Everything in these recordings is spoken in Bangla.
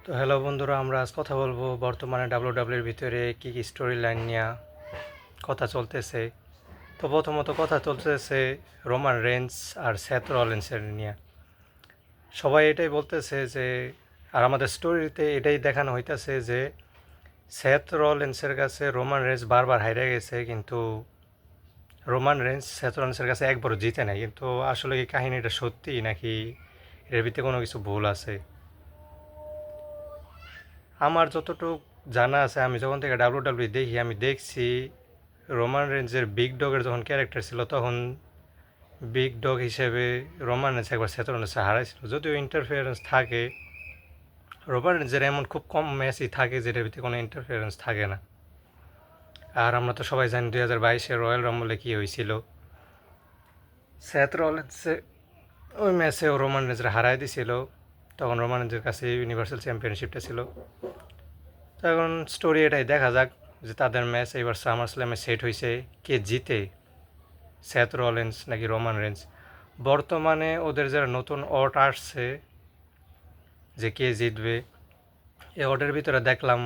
তো হ্যালো বন্ধুরা, আমরা আজ কথা বলবো বর্তমানে ডাব্লিউডাব্লিউর ভিতরে কী কী স্টোরি লাইন নিয়ে কথা চলতেছে। তো প্রথমত কথা চলতেছে রোমান রেঞ্জ আর সেথ রলিন্সের নিয়ে। সবাই এটাই বলতেছে যে, আর আমাদের স্টোরিতে এটাই দেখানো হইতেছে যে সেথ রলিন্সের কাছে রোমান রেঞ্জ বারবার হাইরে গেছে, কিন্তু রোমান রেঞ্জ সেথ রলিন্সের কাছে একবারও জিতে নাই। কিন্তু আসলে কি কাহিনীটা সত্যি নাকি এর ভিতরে কোনো কিছু ভুল আছে? আমার যতটুকু জানা আছে, আমি যখন থেকে ডাব্লিউডাব্লিউ দেখি, আমি দেখছি রোমান রেঞ্জের বিগ ডগের যখন ক্যারেক্টার ছিল, তখন বিগ ডগ হিসেবে রোমান রেঞ্জ একবার সেথ রলিন্সে হারাইছিল। যদিও ইন্টারফিয়ারেন্স থাকে, রোমান রেঞ্জের এমন খুব কম ম্যাচই থাকে যেটার ভিতরে কোনো ইন্টারফিয়ারেন্স থাকে না। আর আমরা তো সবাই জানি 2022-এর রয়্যাল রাম্বলে কী হয়েছিল। সেথ রলিন্সে ওই ম্যাচেও রোমান রেঞ্জরা হারাই দিছিল। তখন রোমান রেঞ্জের কাছে ইউনিভার্সাল চ্যাম্পিয়নশিপটা ছিল। তো এখন স্টোরি এটাই, দেখা যাক যে তাদের ম্যাচ এবার সামার স্ল্যামে সেট হয়েছে, কে জিতে, সেথ রলিন্স নাকি রোমান রেঞ্জ। বর্তমানে ওদের যারা নতুন অট আসছে যে কে জিতবে, এই অটের ভিতরে দেখলাম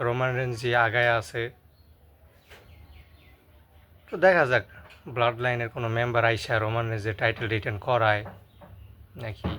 রোমান রেঞ্জই আগায় আছে। তো দেখা যাক ব্লাড লাইনের কোনো মেম্বার আইসা রোমান রেঞ্জের টাইটেল রিটার্ন করায় নাকি